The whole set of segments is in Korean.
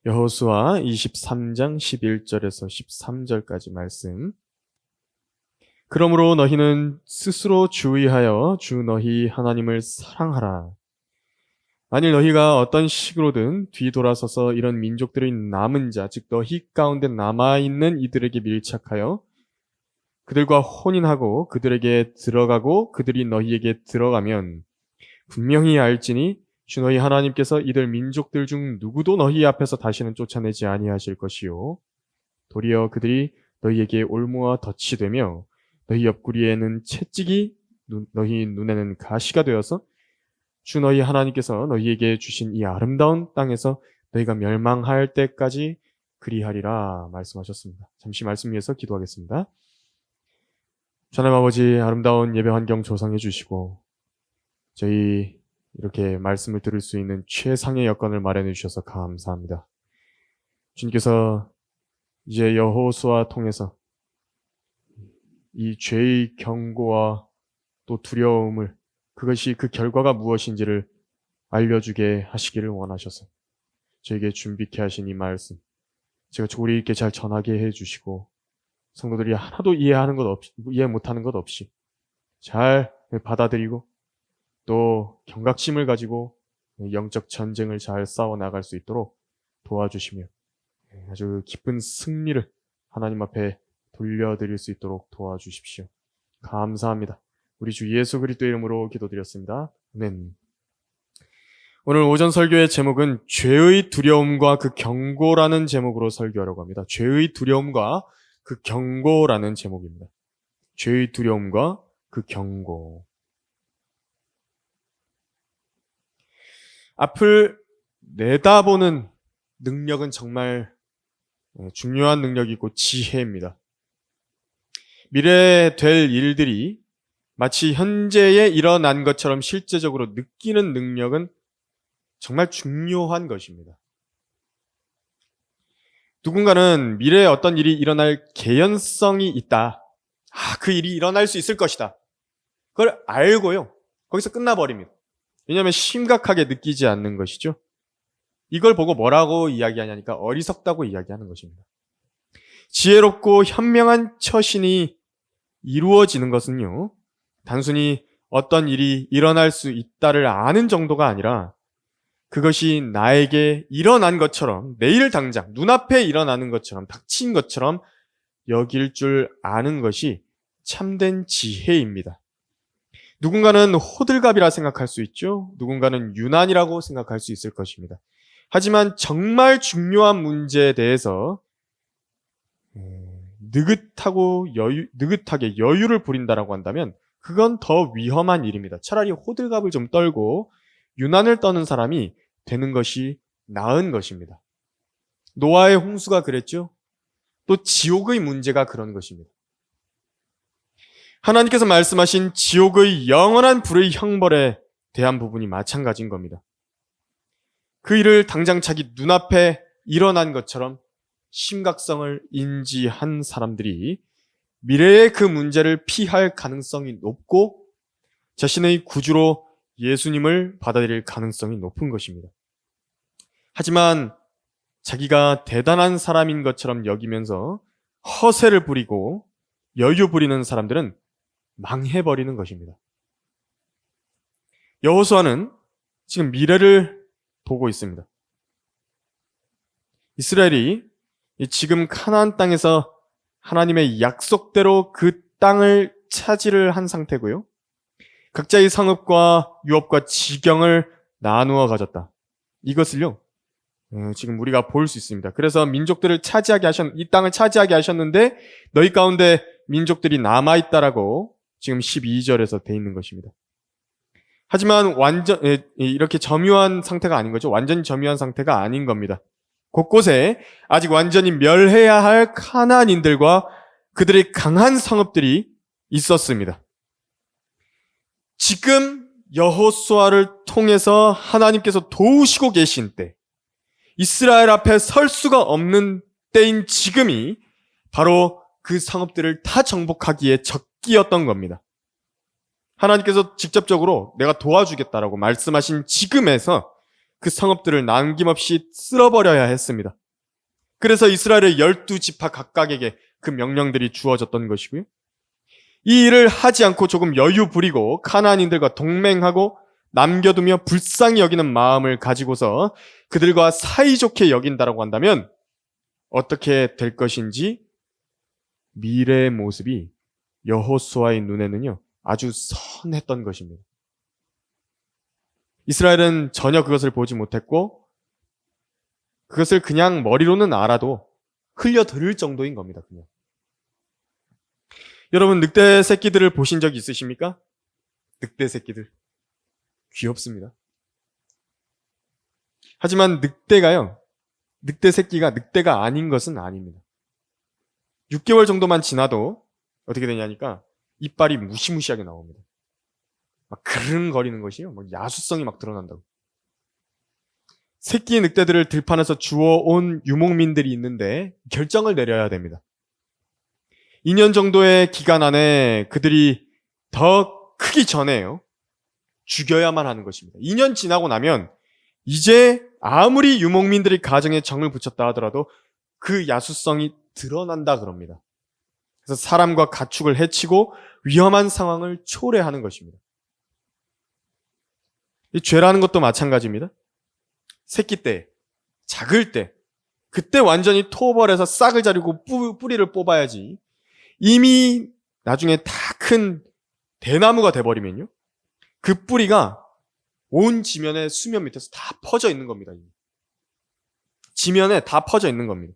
여호수아 23장 11절에서 13절까지 말씀. 그러므로 너희는 스스로 주의하여 주 너희 하나님을 사랑하라. 만일 너희가 어떤 식으로든 뒤돌아서서 이런 민족들의 남은 자, 즉 너희 가운데 남아있는 이들에게 밀착하여 그들과 혼인하고 그들에게 들어가고 그들이 너희에게 들어가면 분명히 알지니 주 너희 하나님께서 이들 민족들 중 누구도 너희 앞에서 다시는 쫓아내지 아니하실 것이요 도리어 그들이 너희에게 올무와 덫이 되며 너희 옆구리에는 채찍이 너희 눈에는 가시가 되어서 주 너희 하나님께서 너희에게 주신 이 아름다운 땅에서 너희가 멸망할 때까지 그리하리라 말씀하셨습니다. 잠시 말씀 위해서 기도하겠습니다. 하나님 아버지, 아름다운 예배 환경 조성해 주시고 저희 이렇게 말씀을 들을 수 있는 최상의 여건을 마련해 주셔서 감사합니다. 주님께서 이제 여호수아 통해서 이 죄의 경고와 또 두려움을, 그것이 그 결과가 무엇인지를 알려주게 하시기를 원하셔서 저에게 준비케 하신 이 말씀, 제가 조리 있게 잘 전하게 해주시고 성도들이 하나도 이해 못하는 것 없이 잘 받아들이고 또 경각심을 가지고 영적 전쟁을 잘 싸워 나갈 수 있도록 도와주시며 아주 기쁜 승리를 하나님 앞에 돌려드릴 수 있도록 도와주십시오. 감사합니다. 우리 주 예수 그리스도의 이름으로 기도드렸습니다. 아멘. 오늘 오전 설교의 제목은 죄의 두려움과 그 경고라는 제목으로 설교하려고 합니다. 죄의 두려움과 그 경고라는 제목입니다. 죄의 두려움과 그 경고. 앞을 내다보는 능력은 정말 중요한 능력이고 지혜입니다. 미래에 될 일들이 마치 현재에 일어난 것처럼 실제적으로 느끼는 능력은 정말 중요한 것입니다. 누군가는 미래에 어떤 일이 일어날 개연성이 있다. 그 일이 일어날 수 있을 것이다. 그걸 알고요. 거기서 끝나버립니다. 왜냐하면 심각하게 느끼지 않는 것이죠. 이걸 보고 뭐라고 이야기하냐니까 어리석다고 이야기하는 것입니다. 지혜롭고 현명한 처신이 이루어지는 것은요, 단순히 어떤 일이 일어날 수 있다를 아는 정도가 아니라 그것이 나에게 일어난 것처럼, 내일 당장 눈앞에 일어나는 것처럼, 닥친 것처럼 여길 줄 아는 것이 참된 지혜입니다. 누군가는 호들갑이라 생각할 수 있죠. 누군가는 유난이라고 생각할 수 있을 것입니다. 하지만 정말 중요한 문제에 대해서 느긋하게 여유를 부린다라고 한다면 그건 더 위험한 일입니다. 차라리 호들갑을 좀 떨고 유난을 떠는 사람이 되는 것이 나은 것입니다. 노아의 홍수가 그랬죠. 또 지옥의 문제가 그런 것입니다. 하나님께서 말씀하신 지옥의 영원한 불의 형벌에 대한 부분이 마찬가지인 겁니다. 그 일을 당장 자기 눈앞에 일어난 것처럼 심각성을 인지한 사람들이 미래의 그 문제를 피할 가능성이 높고 자신의 구주로 예수님을 받아들일 가능성이 높은 것입니다. 하지만 자기가 대단한 사람인 것처럼 여기면서 허세를 부리고 여유 부리는 사람들은 망해버리는 것입니다. 여호수아는 지금 미래를 보고 있습니다. 이스라엘이 지금 가나안 땅에서 하나님의 약속대로 그 땅을 차지를 한 상태고요. 각자의 상업과 유업과 지경을 나누어 가졌다. 이것을요, 지금 우리가 볼 수 있습니다. 그래서 민족들을 이 땅을 차지하게 하셨는데 너희 가운데 민족들이 남아있다라고 지금 12절에서 돼 있는 것입니다. 하지만 이렇게 점유한 상태가 아닌 거죠. 완전히 점유한 상태가 아닌 겁니다. 곳곳에 아직 완전히 멸해야 할 가나안인들과 그들의 강한 성읍들이 있었습니다. 지금 여호수아를 통해서 하나님께서 도우시고 계신 때, 이스라엘 앞에 설 수가 없는 때인 지금이 바로 그 성읍들을 다 정복하기에 적기였던 겁니다. 하나님께서 직접적으로 내가 도와주겠다라고 말씀하신 지금에서 그 성읍들을 남김없이 쓸어버려야 했습니다. 그래서 이스라엘의 12지파 각각에게 그 명령들이 주어졌던 것이고요. 이 일을 하지 않고 조금 여유 부리고 가나안인들과 동맹하고 남겨두며 불쌍히 여기는 마음을 가지고서 그들과 사이좋게 여긴다라고 한다면 어떻게 될 것인지 미래의 모습이 여호수아의 눈에는요 아주 선했던 것입니다. 이스라엘은 전혀 그것을 보지 못했고 그것을 그냥 머리로는 알아도 흘려들을 정도인 겁니다. 그냥. 여러분 늑대 새끼들을 보신 적 있으십니까? 늑대 새끼들. 귀엽습니다. 하지만 늑대 새끼가 늑대가 아닌 것은 아닙니다. 6개월 정도만 지나도 어떻게 되냐니까 이빨이 무시무시하게 나옵니다. 막 그릉거리는 것이요. 막 야수성이 막 드러난다고. 새끼 늑대들을 들판에서 주워온 유목민들이 있는데 결정을 내려야 됩니다. 2년 정도의 기간 안에 그들이 더 크기 전에요. 죽여야만 하는 것입니다. 2년 지나고 나면 이제 아무리 유목민들이 가정에 정을 붙였다 하더라도 그 야수성이 드러난다 그럽니다. 그래서 사람과 가축을 해치고 위험한 상황을 초래하는 것입니다. 이 죄라는 것도 마찬가지입니다. 새끼 때, 작을 때, 그때 완전히 토벌해서 싹을 자르고 뿌리를 뽑아야지 이미 나중에 다 큰 대나무가 돼버리면요. 그 뿌리가 온 지면의 수면 밑에서 다 퍼져 있는 겁니다. 지면에 다 퍼져 있는 겁니다.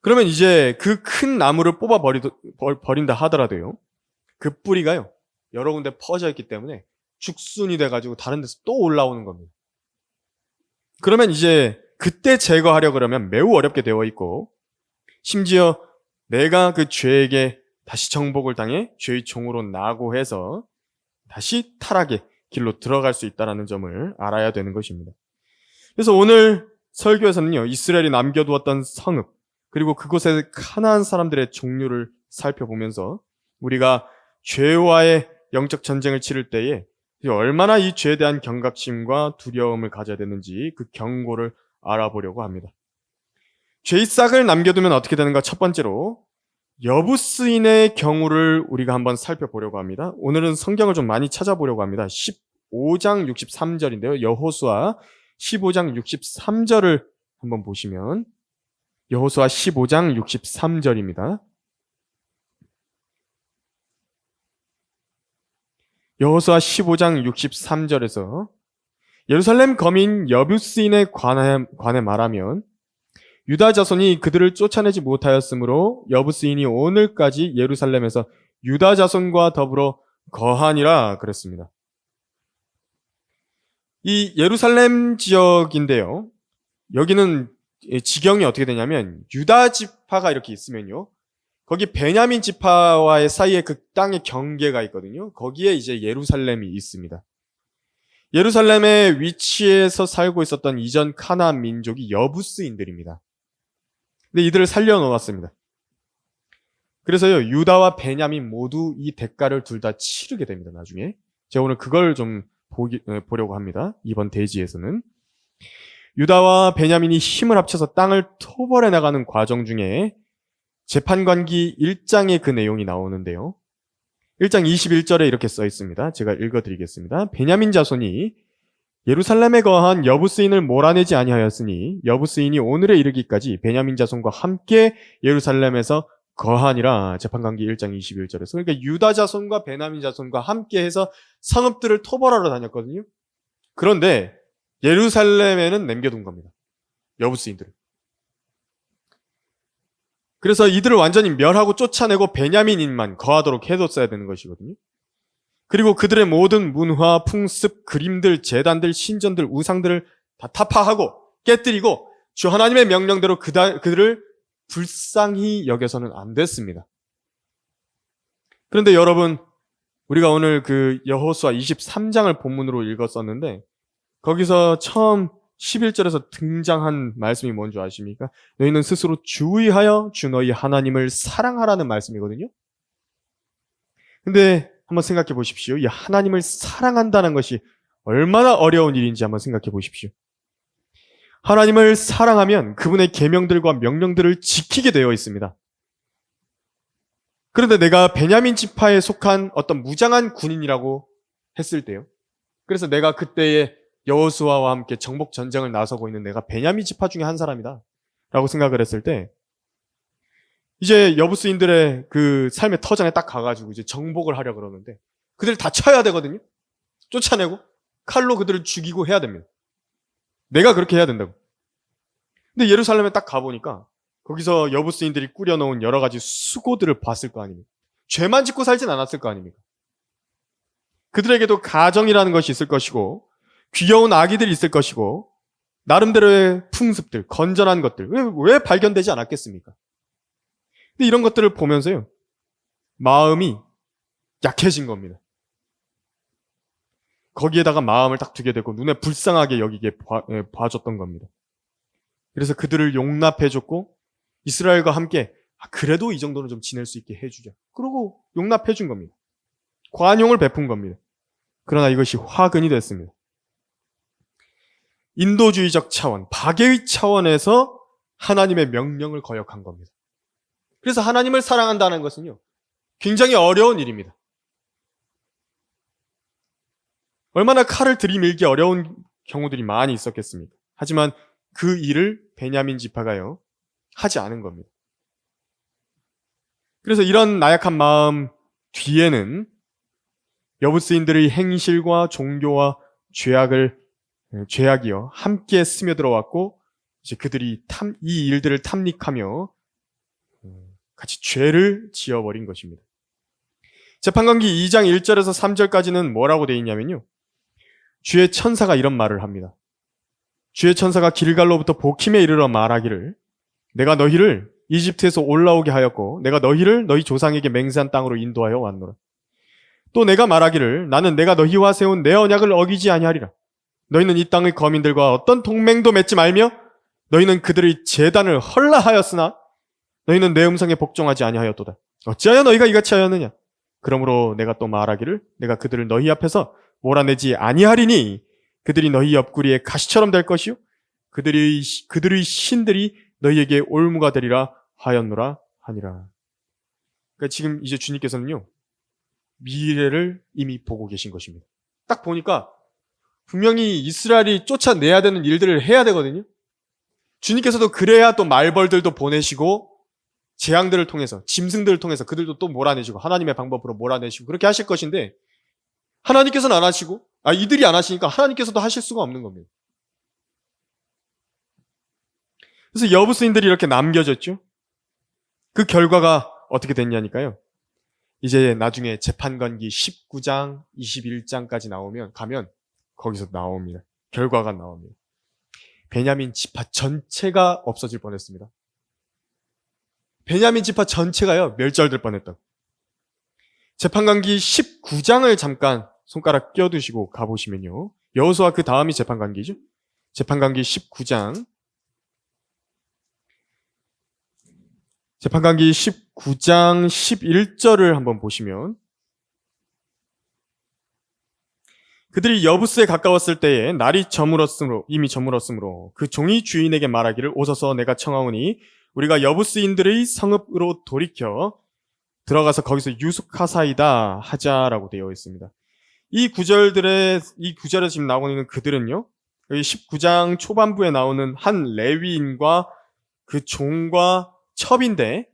그러면 이제 그 큰 나무를 뽑아버린다 하더라도요. 그 뿌리가요. 여러 군데 퍼져 있기 때문에 죽순이 돼가지고 다른 데서 또 올라오는 겁니다. 그러면 이제 그때 제거하려 그러면 매우 어렵게 되어 있고 심지어 내가 그 죄에게 다시 정복을 당해 죄의 종으로 나고 해서 다시 타락의 길로 들어갈 수 있다는 점을 알아야 되는 것입니다. 그래서 오늘 설교에서는요. 이스라엘이 남겨두었던 성읍 그리고 그곳의 가나안 사람들의 종류를 살펴보면서 우리가 죄와의 영적 전쟁을 치를 때에 얼마나 이 죄에 대한 경각심과 두려움을 가져야 되는지 그 경고를 알아보려고 합니다. 죄의 싹을 남겨두면 어떻게 되는가? 첫 번째로 여부스인의 경우를 우리가 한번 살펴보려고 합니다. 오늘은 성경을 좀 많이 찾아보려고 합니다. 15장 63절인데요. 여호수아 15장 63절을 한번 보시면 여호수아 15장 63절입니다. 여호수아 15장 63절에서 예루살렘 거민 여부스인에 관해 말하면 유다 자손이 그들을 쫓아내지 못하였으므로 여부스인이 오늘까지 예루살렘에서 유다 자손과 더불어 거하니라 그랬습니다. 이 예루살렘 지역인데요. 여기는 지경이 어떻게 되냐면 유다 지파가 이렇게 있으면요. 거기 베냐민 지파와의 사이에 그 땅의 경계가 있거든요. 거기에 이제 예루살렘이 있습니다. 예루살렘의 위치에서 살고 있었던 이전 카나안 민족이 여부스인들입니다. 근데 이들을 살려놓았습니다. 그래서요, 유다와 베냐민 모두 이 대가를 둘 다 치르게 됩니다, 나중에. 제가 오늘 그걸 좀 보려고 합니다. 이번 대지에서는. 유다와 베냐민이 힘을 합쳐서 땅을 토벌해 나가는 과정 중에 재판관기 1장에 그 내용이 나오는데요. 1장 21절에 이렇게 써 있습니다. 제가 읽어드리겠습니다. 베냐민 자손이 예루살렘에 거한 여부스인을 몰아내지 아니하였으니 여부스인이 오늘에 이르기까지 베냐민 자손과 함께 예루살렘에서 거하니라. 재판관기 1장 21절에서. 그러니까 유다 자손과 베냐민 자손과 함께 해서 성읍들을 토벌하러 다녔거든요. 그런데 예루살렘에는 남겨둔 겁니다. 여부스인들을. 그래서 이들을 완전히 멸하고 쫓아내고 베냐민인만 거하도록 해뒀어야 되는 것이거든요. 그리고 그들의 모든 문화, 풍습, 그림들, 제단들, 신전들, 우상들을 다 타파하고 깨뜨리고 주 하나님의 명령대로 그들을 불쌍히 여겨서는 안 됐습니다. 그런데 여러분, 우리가 오늘 그 여호수아 23장을 본문으로 읽었었는데 거기서 처음 11절에서 등장한 말씀이 뭔지 아십니까? 너희는 스스로 주의하여 주 너희 하나님을 사랑하라는 말씀이거든요. 근데 한번 생각해 보십시오. 이 하나님을 사랑한다는 것이 얼마나 어려운 일인지 한번 생각해 보십시오. 하나님을 사랑하면 그분의 계명들과 명령들을 지키게 되어 있습니다. 그런데 내가 베냐민 지파에 속한 어떤 무장한 군인이라고 했을 때요. 그래서 내가 그때의 여호수아와 함께 정복 전쟁을 나서고 있는 내가 베냐민 지파 중에 한 사람이다 라고 생각을 했을 때, 이제 여부스인들의 그 삶의 터전에 딱 가가지고 이제 정복을 하려 그러는데 그들 다 쳐야 되거든요. 쫓아내고 칼로 그들을 죽이고 해야 됩니다. 내가 그렇게 해야 된다고. 근데 예루살렘에 딱 가보니까 거기서 여부스인들이 꾸려놓은 여러 가지 수고들을 봤을 거 아닙니까? 죄만 짓고 살진 않았을 거 아닙니까? 그들에게도 가정이라는 것이 있을 것이고 귀여운 아기들이 있을 것이고 나름대로의 풍습들, 건전한 것들 왜 발견되지 않았겠습니까? 근데 이런 것들을 보면서요, 마음이 약해진 겁니다. 거기에다가 마음을 딱 두게 되고 눈에 불쌍하게 여기게 봐줬던 겁니다. 그래서 그들을 용납해줬고 이스라엘과 함께 그래도 이 정도는 좀 지낼 수 있게 해주자. 그러고 용납해준 겁니다. 관용을 베푼 겁니다. 그러나 이것이 화근이 됐습니다. 인도주의적 차원, 박애의 차원에서 하나님의 명령을 거역한 겁니다. 그래서 하나님을 사랑한다는 것은요, 굉장히 어려운 일입니다. 얼마나 칼을 들이밀기 어려운 경우들이 많이 있었겠습니까? 하지만 그 일을 베냐민 지파가요, 하지 않은 겁니다. 그래서 이런 나약한 마음 뒤에는 여부스인들의 행실과 종교와 죄악이요 함께 스며들어왔고, 이제 그들이 이 일들을 탐닉하며 같이 죄를 지어버린 것입니다. 재판관기 2장 1절에서 3절까지는 뭐라고 되어 있냐면요, 주의 천사가 이런 말을 합니다. 주의 천사가 길갈로부터 보킴에 이르러 말하기를, 내가 너희를 이집트에서 올라오게 하였고 내가 너희를 너희 조상에게 맹세한 땅으로 인도하여 왔노라. 또 내가 말하기를, 나는 내가 너희와 세운 내 언약을 어기지 아니하리라. 너희는 이 땅의 거민들과 어떤 동맹도 맺지 말며 너희는 그들의 제단을 헐라하였으나 너희는 내 음성에 복종하지 아니하였도다. 어찌하여 너희가 이같이 하였느냐? 그러므로 내가 또 말하기를, 내가 그들을 너희 앞에서 몰아내지 아니하리니 그들이 너희 옆구리에 가시처럼 될 것이요 그들의 신들이 너희에게 올무가 되리라 하였노라 하니라. 그러니까 지금 이제 주님께서는요, 미래를 이미 보고 계신 것입니다. 딱 보니까 분명히 이스라엘이 쫓아내야 되는 일들을 해야 되거든요. 주님께서도 그래야 또 말벌들도 보내시고 재앙들을 통해서, 짐승들을 통해서 그들도 또 몰아내시고 하나님의 방법으로 몰아내시고 그렇게 하실 것인데, 하나님께서는 안 하시고 이들이 안 하시니까 하나님께서도 하실 수가 없는 겁니다. 그래서 여부스인들이 이렇게 남겨졌죠. 그 결과가 어떻게 됐냐니까요, 이제 나중에 재판관기 19장, 21장까지 가면 거기서 나옵니다. 결과가 나옵니다. 베냐민 지파 전체가 없어질 뻔했습니다. 베냐민 지파 전체가요, 멸절될 뻔했다고. 재판관기 19장을 잠깐 손가락 껴두시고 가보시면요, 여호수아 그 다음이 재판관기죠. 재판관기 19장, 재판관기 19장 11절을 한번 보시면, 그들이 여부스에 가까웠을 때에 날이 이미 저물었으므로 그 종이 주인에게 말하기를, 오소서 내가 청하오니 우리가 여부스인들의 성읍으로 돌이켜 들어가서 거기서 유숙하사이다 하자라고 되어 있습니다. 이 구절에 지금 나오고 있는 그들은요, 여기 19장 초반부에 나오는 한 레위인과 그 종과 첩인데,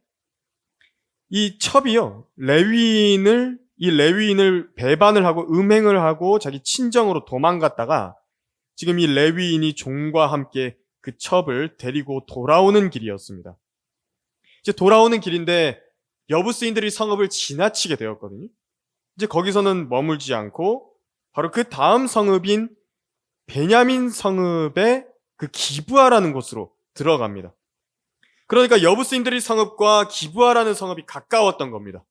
이 첩이요, 이 레위인을 배반을 하고 음행을 하고 자기 친정으로 도망갔다가 지금 이 레위인이 종과 함께 그 첩을 데리고 돌아오는 길이었습니다. 이제 돌아오는 길인데 여부스인들이 성읍을 지나치게 되었거든요. 이제 거기서는 머물지 않고 바로 그 다음 성읍인 베냐민 성읍의 그 기브아라는 곳으로 들어갑니다. 그러니까 여부스인들의 성읍과 기브아라는 성읍이 가까웠던 겁니다.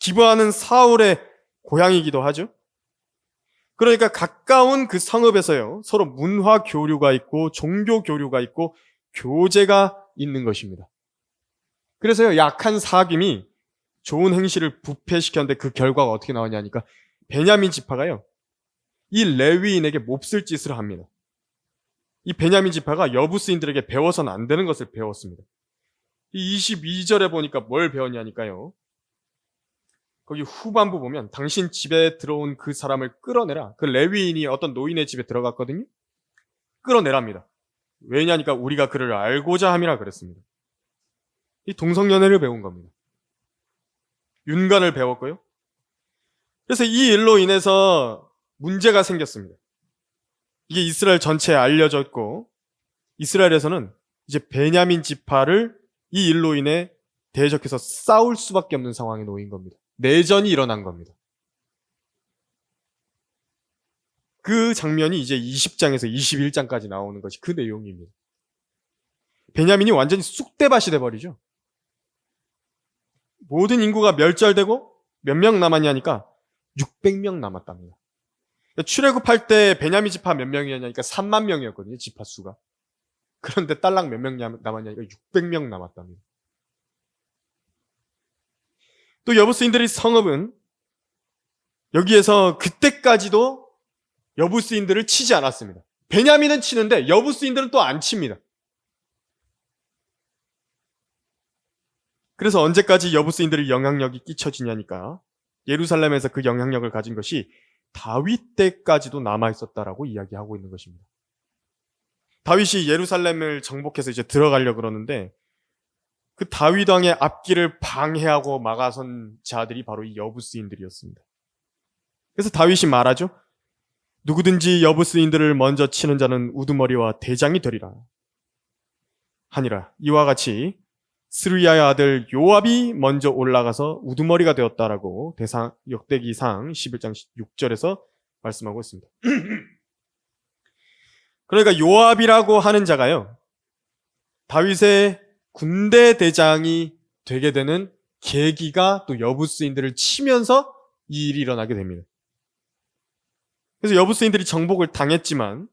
기브아는 사울의 고향이기도 하죠. 그러니까 가까운 그 성읍에서요, 서로 문화 교류가 있고 종교 교류가 있고 교제가 있는 것입니다. 그래서요, 약한 사귐이 좋은 행실을 부패시켰는데 그 결과가 어떻게 나오냐니까, 베냐민 지파가요, 이 레위인에게 몹쓸 짓을 합니다. 이 베냐민 지파가 여부스인들에게 배워서는 안 되는 것을 배웠습니다. 이 22절에 보니까 뭘 배웠냐니까요. 거기 후반부 보면 당신 집에 들어온 그 사람을 끌어내라. 그 레위인이 어떤 노인의 집에 들어갔거든요. 끌어내랍니다. 왜냐니까 우리가 그를 알고자 함이라 그랬습니다. 이 동성연애를 배운 겁니다. 윤관을 배웠고요. 그래서 이 일로 인해서 문제가 생겼습니다. 이게 이스라엘 전체에 알려졌고 이스라엘에서는 이제 베냐민 지파를 이 일로 인해 대적해서 싸울 수밖에 없는 상황에 놓인 겁니다. 내전이 일어난 겁니다. 그 장면이 이제 20장에서 21장까지 나오는 것이 그 내용입니다. 베냐민이 완전히 쑥대밭이 돼버리죠. 모든 인구가 멸절되고 몇 명 남았냐니까 600명 남았답니다. 출애굽할 때 베냐민 지파 몇 명이었냐니까 3만 명이었거든요. 지파 수가. 그런데 딸랑 몇 명 남았냐니까 600명 남았답니다. 또 여부스인들의 성읍은 여기에서 그때까지도 여부스인들을 치지 않았습니다. 베냐민은 치는데 여부스인들은 또 안 칩니다. 그래서 언제까지 여부스인들의 영향력이 끼쳐지냐니까 예루살렘에서 그 영향력을 가진 것이 다윗 때까지도 남아있었다라고 이야기하고 있는 것입니다. 다윗이 예루살렘을 정복해서 이제 들어가려고 그러는데 그 다윗 왕의 앞길을 방해하고 막아선 자들이 바로 이 여부스인들이었습니다. 그래서 다윗이 말하죠. 누구든지 여부스인들을 먼저 치는 자는 우두머리와 대장이 되리라 하니라. 이와 같이 스루야의 아들 요압이 먼저 올라가서 우두머리가 되었다라고 역대기상 11장 6절에서 말씀하고 있습니다. 그러니까 요압이라고 하는 자가요, 다윗의 군대 대장이 되게 되는 계기가 또 여부스인들을 치면서 이 일이 일어나게 됩니다. 그래서 여부스인들이 정복을 당했지만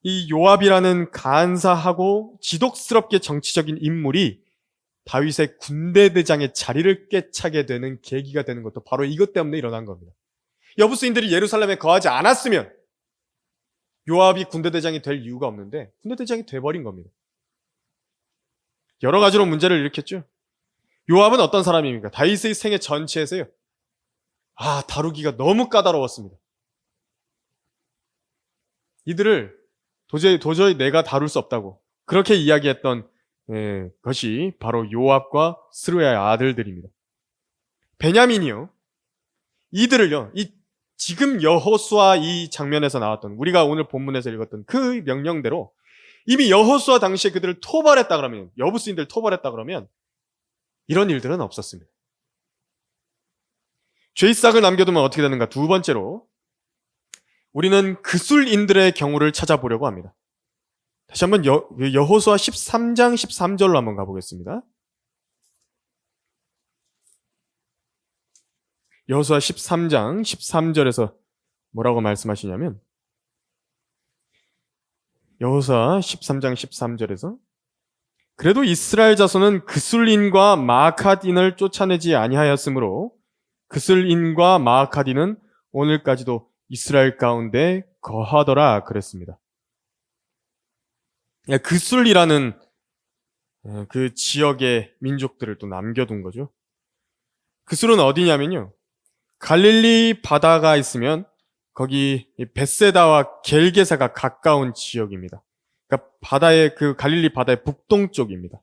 이 요압이라는 간사하고 지독스럽게 정치적인 인물이 다윗의 군대 대장의 자리를 꿰차게 되는 계기가 되는 것도 바로 이것 때문에 일어난 겁니다. 여부스인들이 예루살렘에 거하지 않았으면 요압이 군대 대장이 될 이유가 없는데 군대 대장이 돼버린 겁니다. 여러 가지로 문제를 일으켰죠. 요압은 어떤 사람입니까? 다윗의 생애 전체에서요, 다루기가 너무 까다로웠습니다. 이들을 도저히 내가 다룰 수 없다고 그렇게 이야기했던 것이 바로 요압과 스루야의 아들들입니다. 베냐민이요, 이들을요, 지금 여호수아 이 장면에서 나왔던 우리가 오늘 본문에서 읽었던 그 명령대로 이미 여호수아 당시에 그들을 토벌했다 그러면, 여부스인들 토벌했다 그러면 이런 일들은 없었습니다. 죄싹을 남겨두면 어떻게 되는가? 두 번째로 우리는 그술인들의 경우를 찾아보려고 합니다. 다시 한번 여호수아 13장 13절로 한번 가보겠습니다. 여호수아 13장 13절에서 뭐라고 말씀하시냐면, 여호수아 13장 13절에서 그래도 이스라엘 자손은 그술인과 마아캇인을 쫓아내지 아니하였으므로 그술인과 마아캇인은 오늘까지도 이스라엘 가운데 거하더라 그랬습니다. 그술이라는 그 지역의 민족들을 또 남겨둔 거죠. 그술은 어디냐면요, 갈릴리 바다가 있으면 거기 벳세다와 겔게사가 가까운 지역입니다. 그러니까 그 갈릴리 바다의 북동쪽입니다.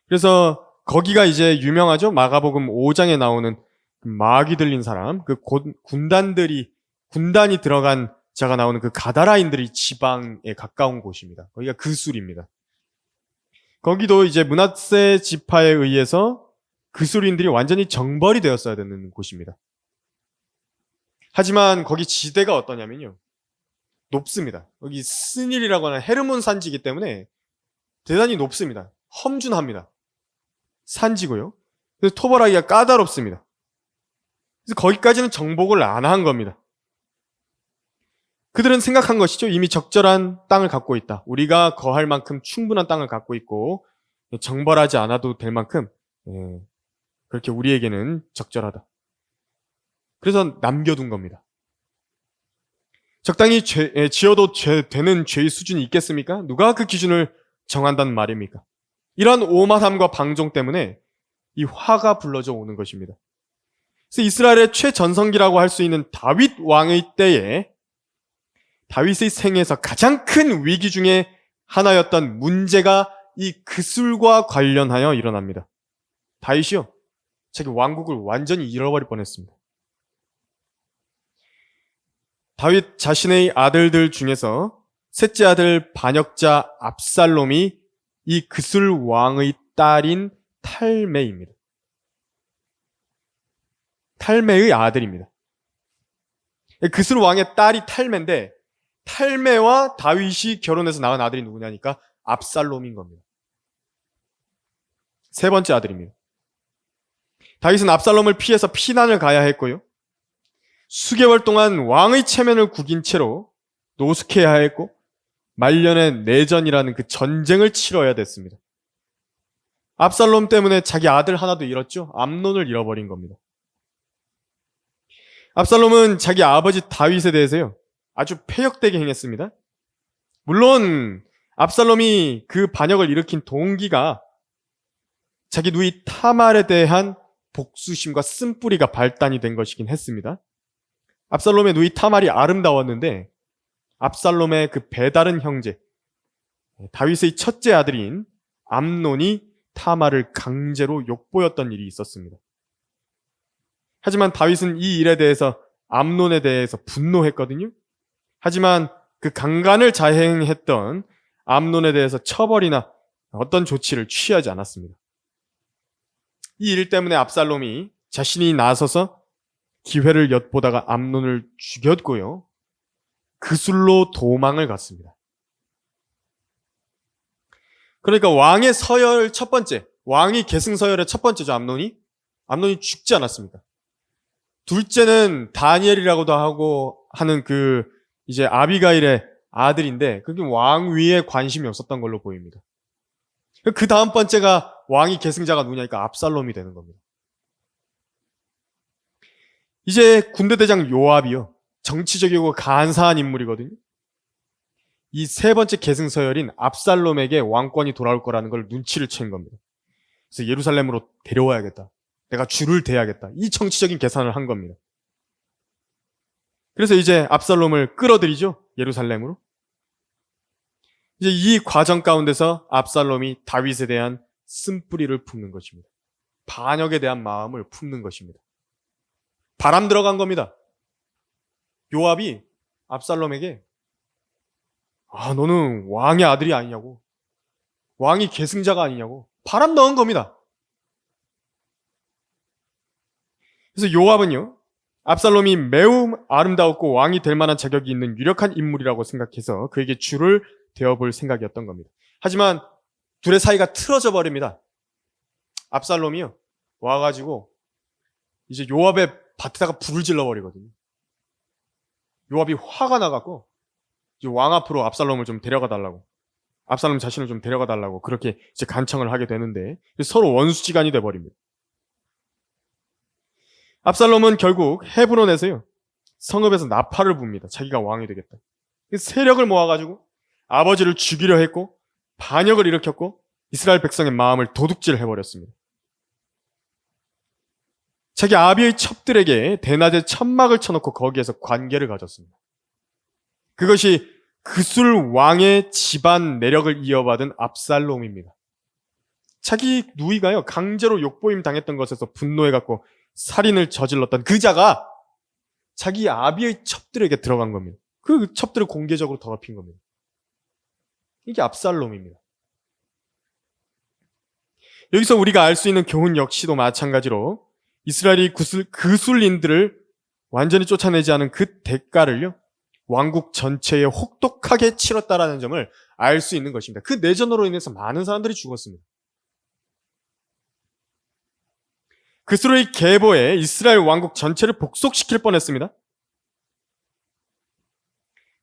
그래서 거기가 이제 유명하죠. 마가복음 5장에 나오는 마귀 들린 사람, 그 군단이 들어간 자가 나오는 그 가다라인들이 지방에 가까운 곳입니다. 거기가 그술입니다. 거기도 이제 므낫세 지파에 의해서 그술인들이 완전히 정벌이 되었어야 되는 곳입니다. 하지만 거기 지대가 어떠냐면요, 높습니다. 여기 스닐이라고 하는 헤르몬 산지이기 때문에 대단히 높습니다. 험준합니다. 산지고요. 그래서 토벌하기가 까다롭습니다. 그래서 거기까지는 정복을 안 한 겁니다. 그들은 생각한 것이죠. 이미 적절한 땅을 갖고 있다. 우리가 거할 만큼 충분한 땅을 갖고 있고 정벌하지 않아도 될 만큼 그렇게 우리에게는 적절하다. 그래서 남겨둔 겁니다. 적당히 지어도 되는 죄의 수준이 있겠습니까? 누가 그 기준을 정한다는 말입니까? 이러한 오만함과 방종 때문에 이 화가 불러져 오는 것입니다. 그래서 이스라엘의 최전성기라고 할 수 있는 다윗 왕의 때에 다윗의 생에서 가장 큰 위기 중에 하나였던 문제가 이 그술과 관련하여 일어납니다. 다윗이요, 자기 왕국을 완전히 잃어버릴 뻔했습니다. 다윗 자신의 아들들 중에서 셋째 아들 반역자 압살롬이 이 그술 왕의 딸인 탈메입니다. 탈메의 아들입니다. 그술 왕의 딸이 탈메인데 탈메와 다윗이 결혼해서 낳은 아들이 누구냐니까 압살롬인 겁니다. 세 번째 아들입니다. 다윗은 압살롬을 피해서 피난을 가야 했고요. 수개월 동안 왕의 체면을 구긴 채로 노숙해야 했고 말년의 내전이라는 그 전쟁을 치러야 됐습니다. 압살롬 때문에 자기 아들 하나도 잃었죠. 암논을 잃어버린 겁니다. 압살롬은 자기 아버지 다윗에 대해서요, 아주 패역되게 행했습니다. 물론 압살롬이 그 반역을 일으킨 동기가 자기 누이 타말에 대한 복수심과 쓴뿌리가 발단이 된 것이긴 했습니다. 압살롬의 누이 타말이 아름다웠는데 압살롬의 그 배다른 형제 다윗의 첫째 아들인 암논이 타말을 강제로 욕보였던 일이 있었습니다. 하지만 다윗은 이 일에 대해서 암논에 대해서 분노했거든요. 하지만 그 강간을 자행했던 암논에 대해서 처벌이나 어떤 조치를 취하지 않았습니다. 이 일 때문에 압살롬이 자신이 나서서 기회를 엿보다가 암논을 죽였고요. 그술로 도망을 갔습니다. 그러니까 왕의 서열 첫 번째, 왕이 계승 서열의 첫 번째죠, 암논이. 암논이 죽지 않았습니다. 둘째는 다니엘이라고도 하고 하는 이제 아비가일의 아들인데 그게 왕 위에 관심이 없었던 걸로 보입니다. 그 다음 번째가 왕이 계승자가 누구냐니까 압살롬이 되는 겁니다. 이제 군대대장 요압이요, 정치적이고 간사한 인물이거든요. 이 세 번째 계승서열인 압살롬에게 왕권이 돌아올 거라는 걸 눈치를 챈 겁니다. 그래서 예루살렘으로 데려와야겠다. 내가 줄을 대야겠다. 이 정치적인 계산을 한 겁니다. 그래서 이제 압살롬을 끌어들이죠. 예루살렘으로. 이제 이 과정 가운데서 압살롬이 다윗에 대한 쓴뿌리를 품는 것입니다. 반역에 대한 마음을 품는 것입니다. 바람 들어간 겁니다. 요압이 압살롬에게 너는 왕의 아들이 아니냐고, 왕이 계승자가 아니냐고 바람 넣은 겁니다. 그래서 요압은요, 압살롬이 매우 아름다웠고 왕이 될 만한 자격이 있는 유력한 인물이라고 생각해서 그에게 줄을 대어볼 생각이었던 겁니다. 하지만 둘의 사이가 틀어져 버립니다. 압살롬이요, 와가지고 이제 요압의 밭에다가 불을 질러버리거든요. 요압이 화가 나갖고 이제 왕 앞으로 압살롬을 좀 데려가 달라고, 압살롬 자신을 좀 데려가 달라고 그렇게 이제 간청을 하게 되는데 서로 원수지간이 돼버립니다. 압살롬은 결국 헤브론에서요, 성읍에서 나팔을 붑니다. 자기가 왕이 되겠다. 세력을 모아가지고 아버지를 죽이려 했고 반역을 일으켰고 이스라엘 백성의 마음을 도둑질 해버렸습니다. 자기 아비의 첩들에게 대낮에 천막을 쳐놓고 거기에서 관계를 가졌습니다. 그것이 그술 왕의 집안 내력을 이어받은 압살롬입니다. 자기 누이가요, 강제로 욕보임 당했던 것에서 분노해갖고 살인을 저질렀던 그자가 자기 아비의 첩들에게 들어간 겁니다. 그 첩들을 공개적으로 더럽힌 겁니다. 이게 압살롬입니다. 여기서 우리가 알 수 있는 교훈 역시도 마찬가지로 이스라엘이 그술인들을 완전히 쫓아내지 않은 그 대가를요, 왕국 전체에 혹독하게 치렀다라는 점을 알 수 있는 것입니다. 그 내전으로 인해서 많은 사람들이 죽었습니다. 그술의 계보에 이스라엘 왕국 전체를 복속시킬 뻔했습니다.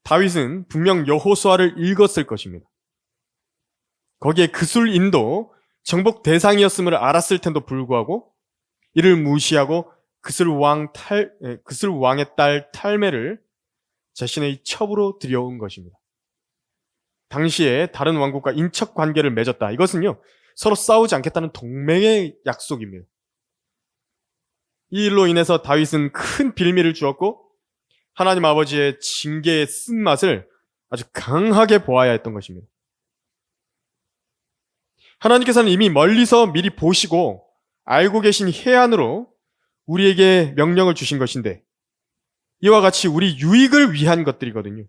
다윗은 분명 여호수아를 읽었을 것입니다. 거기에 그술인도 정복 대상이었음을 알았을 텐도 불구하고 이를 무시하고 그술 왕의 딸 탈메를 자신의 첩으로 들여온 것입니다. 당시에 다른 왕국과 인척 관계를 맺었다. 이것은요, 서로 싸우지 않겠다는 동맹의 약속입니다. 이 일로 인해서 다윗은 큰 빌미를 주었고 하나님 아버지의 징계의 쓴맛을 아주 강하게 보아야 했던 것입니다. 하나님께서는 이미 멀리서 미리 보시고 알고 계신 해안으로 우리에게 명령을 주신 것인데 이와 같이 우리 유익을 위한 것들이거든요.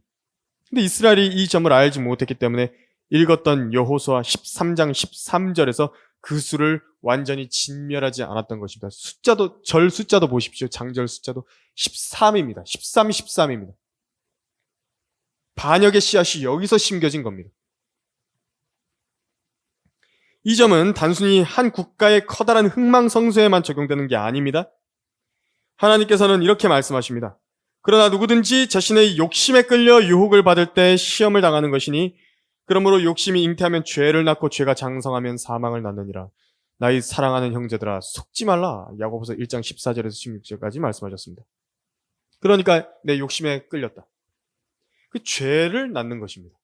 근데 이스라엘이 이 점을 알지 못했기 때문에 읽었던 여호수아 13장 13절에서 그 수를 완전히 진멸하지 않았던 것입니다. 절 숫자도 보십시오. 장절 숫자도 13입니다. 13이 13입니다. 반역의 씨앗이 여기서 심겨진 겁니다. 이 점은 단순히 한 국가의 커다란 흥망성쇠에만 적용되는 게 아닙니다. 하나님께서는 이렇게 말씀하십니다. 그러나 누구든지 자신의 욕심에 끌려 유혹을 받을 때 시험을 당하는 것이니 그러므로 욕심이 잉태하면 죄를 낳고 죄가 장성하면 사망을 낳느니라. 나의 사랑하는 형제들아 속지 말라. 야고보서 1장 14절에서 16절까지 말씀하셨습니다. 그러니까 내 욕심에 끌렸다. 그 죄를 낳는 것입니다.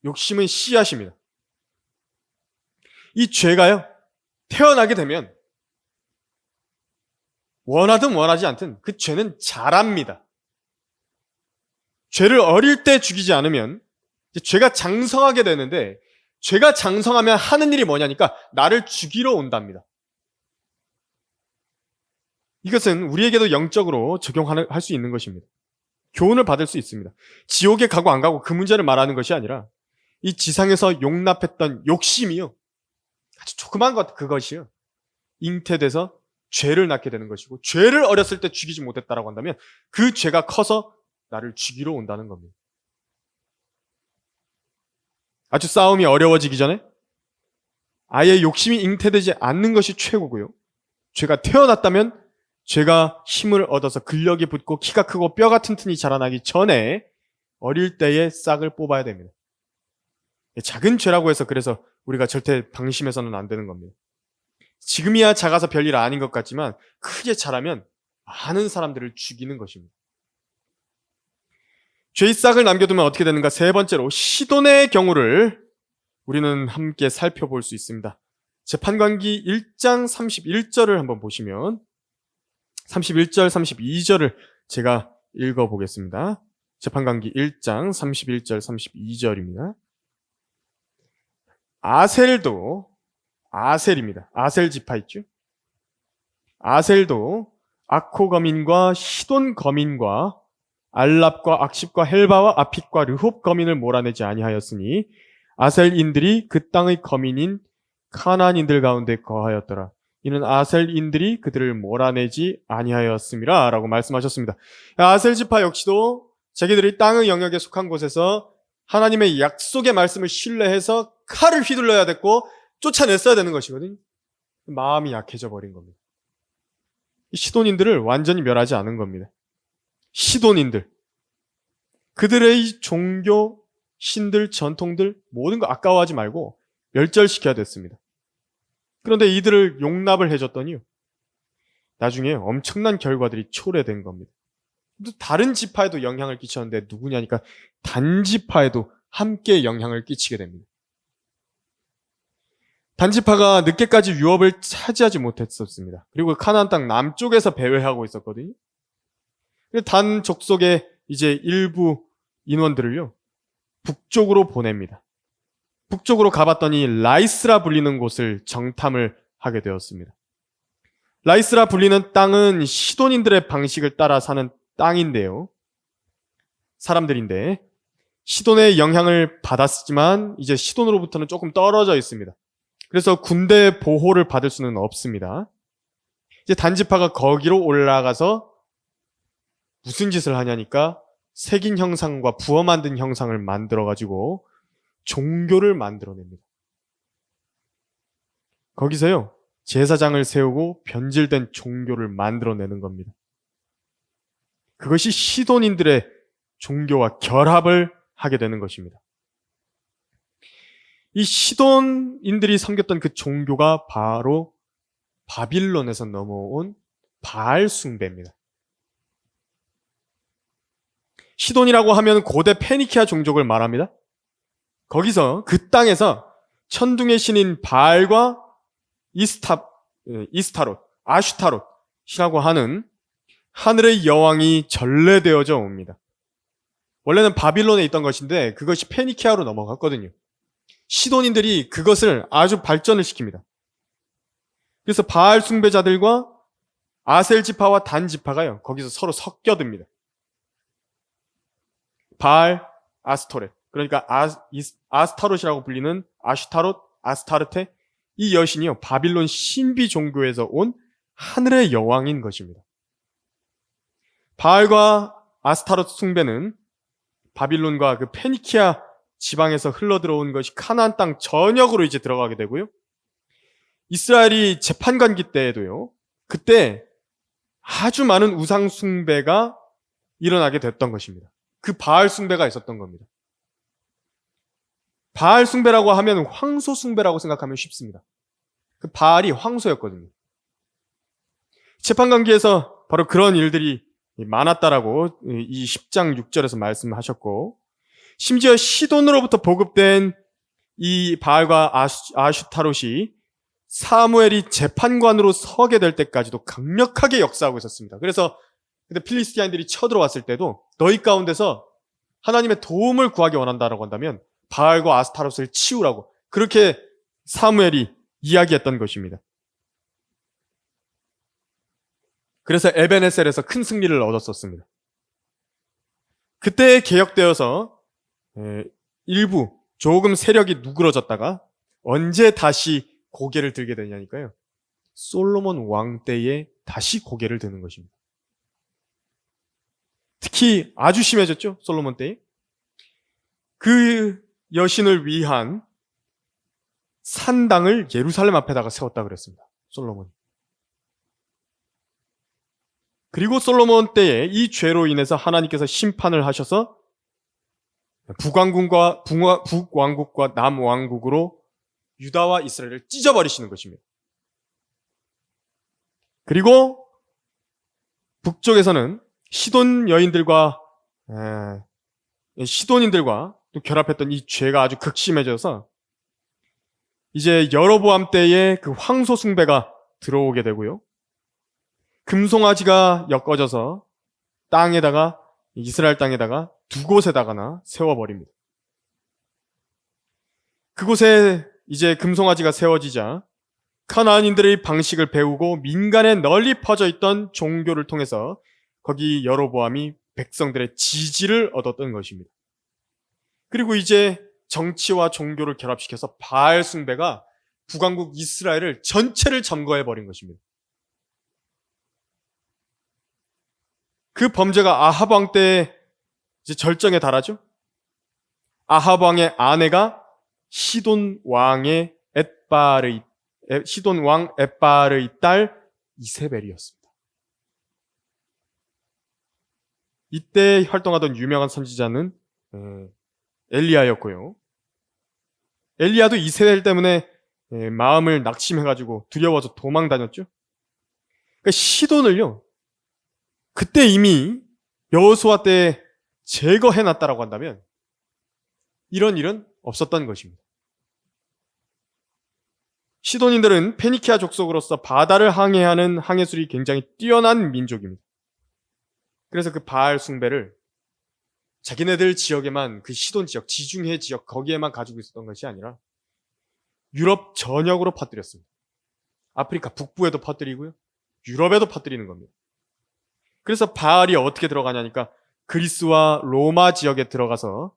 욕심은 씨앗입니다. 이 죄가요, 태어나게 되면 원하든 원하지 않든 그 죄는 자랍니다. 죄를 어릴 때 죽이지 않으면 죄가 장성하게 되는데 죄가 장성하면 하는 일이 뭐냐니까 나를 죽이러 온답니다. 이것은 우리에게도 영적으로 적용할 수 있는 것입니다. 교훈을 받을 수 있습니다. 지옥에 가고 안 가고 그 문제를 말하는 것이 아니라 이 지상에서 용납했던 욕심이요, 아주 조그만 것 그것이요 잉태돼서 죄를 낳게 되는 것이고 죄를 어렸을 때 죽이지 못했다라고 한다면 그 죄가 커서 나를 죽이러 온다는 겁니다. 아주 싸움이 어려워지기 전에 아예 욕심이 잉태되지 않는 것이 최고고요. 죄가 태어났다면 죄가 힘을 얻어서 근력이 붙고 키가 크고 뼈가 튼튼히 자라나기 전에 어릴 때의 싹을 뽑아야 됩니다. 작은 죄라고 해서 그래서 우리가 절대 방심해서는 안 되는 겁니다. 지금이야 작아서 별일 아닌 것 같지만 크게 자라면 많은 사람들을 죽이는 것입니다. 죄의 싹을 남겨두면 어떻게 되는가? 세 번째로 시돈의 경우를 우리는 함께 살펴볼 수 있습니다. 재판관기 1장 31절을 한번 보시면 31절, 32절을 제가 읽어보겠습니다. 재판관기 1장 31절, 32절입니다. 아셀입니다. 아셀 지파 있죠? 아셀도 아코 거민과 시돈 거민과 알랍과 악십과 헬바와 아핏과 르홉 거민을 몰아내지 아니하였으니 아셀인들이 그 땅의 거민인 카나안인들 가운데 거하였더라. 이는 아셀인들이 그들을 몰아내지 아니하였음이라 라고 말씀하셨습니다. 아셀 지파 역시도 자기들이 땅의 영역에 속한 곳에서 하나님의 약속의 말씀을 신뢰해서 칼을 휘둘러야 됐고 쫓아냈어야 되는 것이거든요. 마음이 약해져 버린 겁니다. 이 시돈인들을 완전히 멸하지 않은 겁니다. 시돈인들, 그들의 종교, 신들, 전통들 모든 거 아까워하지 말고 멸절시켜야 됐습니다. 그런데 이들을 용납을 해줬더니 나중에 엄청난 결과들이 초래된 겁니다. 또 다른 지파에도 영향을 끼쳤는데 누구냐니까 단지파에도 함께 영향을 끼치게 됩니다. 단지파가 늦게까지 유업을 차지하지 못했었습니다. 그리고 카나안 땅 남쪽에서 배회하고 있었거든요. 단 족속의 이제 일부 인원들을요, 북쪽으로 보냅니다. 북쪽으로 가봤더니 라이스라 불리는 곳을 정탐을 하게 되었습니다. 라이스라 불리는 땅은 시돈인들의 방식을 따라 사는 땅인데요. 사람들인데 시돈의 영향을 받았지만 이제 시돈으로부터는 조금 떨어져 있습니다. 그래서 군대 보호를 받을 수는 없습니다. 이제 단지파가 거기로 올라가서 무슨 짓을 하냐니까 새긴 형상과 부어 만든 형상을 만들어가지고 종교를 만들어냅니다. 거기서요, 제사장을 세우고 변질된 종교를 만들어내는 겁니다. 그것이 시돈인들의 종교와 결합을 하게 되는 것입니다. 이 시돈인들이 섬겼던 그 종교가 바로 바빌론에서 넘어온 바알 숭배입니다. 시돈이라고 하면 고대 페니키아 종족을 말합니다. 거기서 그 땅에서 천둥의 신인 바알과 이스타롯, 아슈타롯이라고 하는 하늘의 여왕이 전래되어져 옵니다. 원래는 바빌론에 있던 것인데 그것이 페니키아로 넘어갔거든요. 시돈인들이 그것을 아주 발전을 시킵니다. 그래서 바알 숭배자들과 아셀 지파와 단 지파가요, 거기서 서로 섞여듭니다. 바알, 아스토렛, 그러니까 아스타롯이라고 불리는 아슈타롯, 아스타르테, 이 여신이요, 바빌론 신비 종교에서 온 하늘의 여왕인 것입니다. 바알과 아스타롯 숭배는 바빌론과 그 페니키아 지방에서 흘러들어온 것이 카나안 땅 전역으로 이제 들어가게 되고요. 이스라엘이 재판관기 때에도요, 그때 아주 많은 우상 숭배가 일어나게 됐던 것입니다. 그 바알 숭배가 있었던 겁니다. 바알 숭배라고 하면 황소 숭배라고 생각하면 쉽습니다. 그 바알이 황소였거든요. 재판관기에서 바로 그런 일들이 많았다라고 이 10장 6절에서 말씀하셨고, 심지어 시돈으로부터 보급된 이 바알과 아슈타롯이 사무엘이 재판관으로 서게 될 때까지도 강력하게 역사하고 있었습니다. 그래서 그때 필리스티아인들이 쳐들어왔을 때도 너희 가운데서 하나님의 도움을 구하기 원한다라고 한다면 바알과 아스타롯을 치우라고 그렇게 사무엘이 이야기했던 것입니다. 그래서 에벤에셀에서 큰 승리를 얻었었습니다. 그때 개혁되어서 일부 조금 세력이 누그러졌다가 언제 다시 고개를 들게 되냐니까요. 솔로몬 왕 때에 다시 고개를 드는 것입니다. 특히 아주 심해졌죠, 솔로몬 때에. 그 여신을 위한 산당을 예루살렘 앞에다가 세웠다 그랬습니다, 솔로몬이. 그리고 솔로몬 때에 이 죄로 인해서 하나님께서 심판을 하셔서 북왕국과 남왕국으로 유다와 이스라엘을 찢어버리시는 것입니다. 그리고 북쪽에서는 시돈인들과 또 결합했던 이 죄가 아주 극심해져서 이제 여로보암 때에 그 황소 숭배가 들어오게 되고요. 금송아지가 엮어져서 이스라엘 땅에다가 두 곳에다가나 세워버립니다. 그곳에 이제 금송아지가 세워지자 카나안인들의 방식을 배우고 민간에 널리 퍼져 있던 종교를 통해서 거기 여로보암이 백성들의 지지를 얻었던 것입니다. 그리고 이제 정치와 종교를 결합시켜서 바알 숭배가 북왕국 이스라엘을 전체를 점거해버린 것입니다. 그 범죄가 아합 왕 때 이제 절정에 달하죠. 아합 왕의 아내가 시돈 왕 엣바르의 딸 이세벨이었습니다. 이때 활동하던 유명한 선지자는 엘리야였고요. 엘리야도 이세벨 때문에 마음을 낙심해가지고 두려워서 도망 다녔죠. 그러니까 시돈을요, 그때 이미 여호수아 때 제거해놨다라고 한다면 이런 일은 없었던 것입니다. 시돈인들은 페니키아 족속으로서 바다를 항해하는 항해술이 굉장히 뛰어난 민족입니다. 그래서 그 바알 숭배를 자기네들 지역에만, 그 시돈 지역, 지중해 지역 거기에만 가지고 있었던 것이 아니라 유럽 전역으로 퍼뜨렸습니다. 아프리카 북부에도 퍼뜨리고요, 유럽에도 퍼뜨리는 겁니다. 그래서 바알이 어떻게 들어가냐니까 그리스와 로마 지역에 들어가서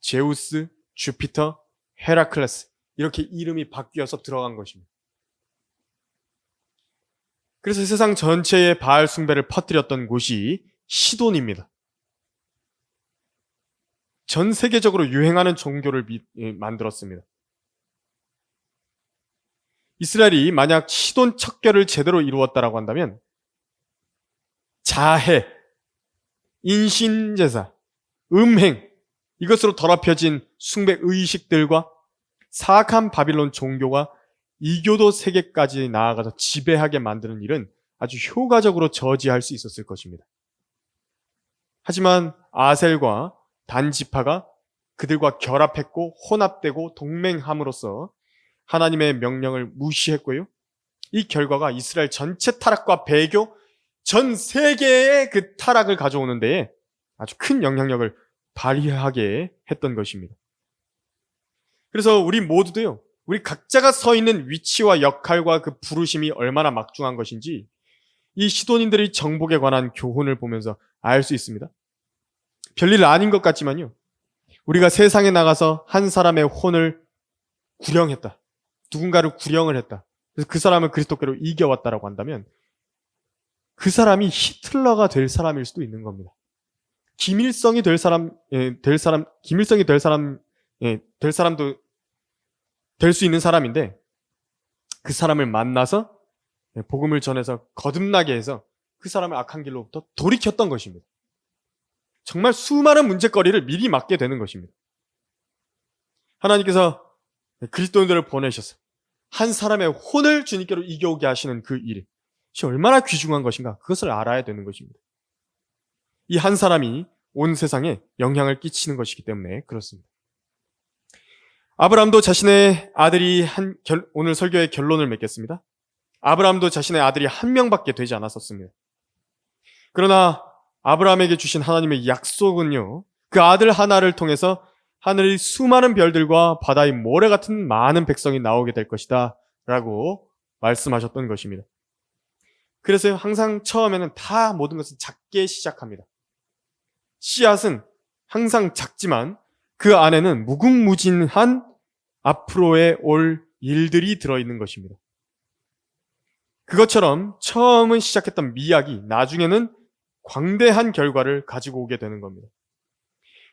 제우스, 주피터, 헤라클레스 이렇게 이름이 바뀌어서 들어간 것입니다. 그래서 세상 전체에 바알 숭배를 퍼뜨렸던 곳이 시돈입니다. 전 세계적으로 유행하는 종교를 만들었습니다. 이스라엘이 만약 시돈 척결을 제대로 이루었다라고 한다면 자해, 인신제사, 음행, 이것으로 더럽혀진 숭배 의식들과 사악한 바빌론 종교가 이교도 세계까지 나아가서 지배하게 만드는 일은 아주 효과적으로 저지할 수 있었을 것입니다. 하지만 아셀과 단 지파가 그들과 결합했고 혼합되고 동맹함으로써 하나님의 명령을 무시했고요. 이 결과가 이스라엘 전체 타락과 배교, 전 세계의 그 타락을 가져오는 데에 아주 큰 영향력을 발휘하게 했던 것입니다. 그래서 우리 모두도요, 우리 각자가 서 있는 위치와 역할과 그 부르심이 얼마나 막중한 것인지 이 시돈인들의 정복에 관한 교훈을 보면서 알 수 있습니다. 별일 아닌 것 같지만요, 우리가 세상에 나가서 한 사람의 혼을 구령했다. 누군가를 구령을 했다. 그래서 그 사람을 그리스도께로 이겨왔다라고 한다면 그 사람이 히틀러가 될 사람일 수도 있는 겁니다. 김일성이 될 사람도 될 수 있는 사람인데 그 사람을 만나서 복음을 전해서 거듭나게 해서 그 사람을 악한 길로부터 돌이켰던 것입니다. 정말 수많은 문제거리를 미리 막게 되는 것입니다. 하나님께서 그리스도인들을 보내셔서 한 사람의 혼을 주님께로 이겨오게 하시는 그 일이 얼마나 귀중한 것인가, 그것을 알아야 되는 것입니다. 이 한 사람이 온 세상에 영향을 끼치는 것이기 때문에 그렇습니다. 아브라함도 자신의 아들이 오늘 설교의 결론을 맺겠습니다. 아브라함도 자신의 아들이 한 명밖에 되지 않았었습니다. 그러나 아브라함에게 주신 하나님의 약속은요, 그 아들 하나를 통해서 하늘의 수많은 별들과 바다의 모래 같은 많은 백성이 나오게 될 것이다 라고 말씀하셨던 것입니다. 그래서 항상 처음에는 다 모든 것은 작게 시작합니다. 씨앗은 항상 작지만 그 안에는 무궁무진한 앞으로의 올 일들이 들어있는 것입니다. 그것처럼 처음은 시작했던 미학이 나중에는 광대한 결과를 가지고 오게 되는 겁니다.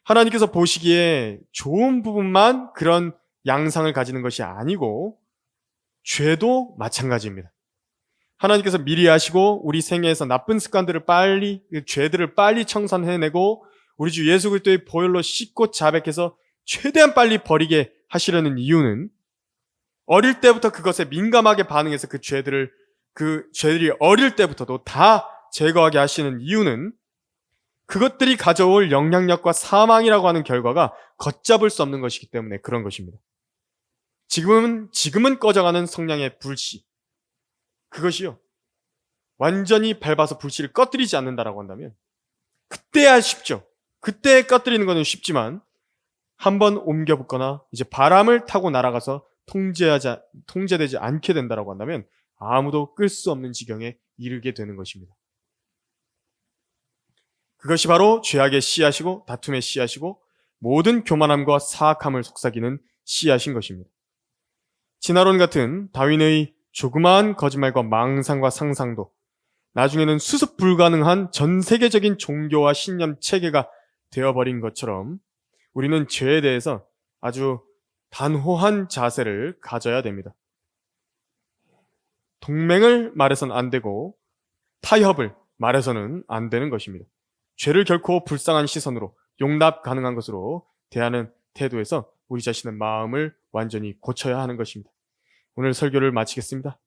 하나님께서 보시기에 좋은 부분만 그런 양상을 가지는 것이 아니고 죄도 마찬가지입니다. 하나님께서 미리 아시고 우리 생애에서 나쁜 습관들을 죄들을 빨리 청산해내고 우리 주 예수 그리스도의 보혈로 씻고 자백해서 최대한 빨리 버리게 하시려는 이유는 어릴 때부터 그것에 민감하게 반응해서 그 죄들이 어릴 때부터도 다 제거하게 하시는 이유는 그것들이 가져올 영향력과 사망이라고 하는 결과가 걷잡을 수 없는 것이기 때문에 그런 것입니다. 지금은 꺼져가는 성령의 불씨, 그것이요, 완전히 밟아서 불씨를 꺼뜨리지 않는다라고 한다면 그때야 쉽죠. 그때 꺼뜨리는 것은 쉽지만 한번 옮겨붙거나 이제 바람을 타고 날아가서 통제되지 않게 된다라고 한다면 아무도 끌 수 없는 지경에 이르게 되는 것입니다. 그것이 바로 죄악의 씨앗이고 다툼의 씨앗이고 모든 교만함과 사악함을 속삭이는 씨앗인 것입니다. 진화론 같은 다윈의 조그마한 거짓말과 망상과 상상도 나중에는 수습 불가능한 전 세계적인 종교와 신념 체계가 되어버린 것처럼 우리는 죄에 대해서 아주 단호한 자세를 가져야 됩니다. 동맹을 말해서는 안 되고 타협을 말해서는 안 되는 것입니다. 죄를 결코 불쌍한 시선으로 용납 가능한 것으로 대하는 태도에서 우리 자신의 마음을 완전히 고쳐야 하는 것입니다. 오늘 설교를 마치겠습니다.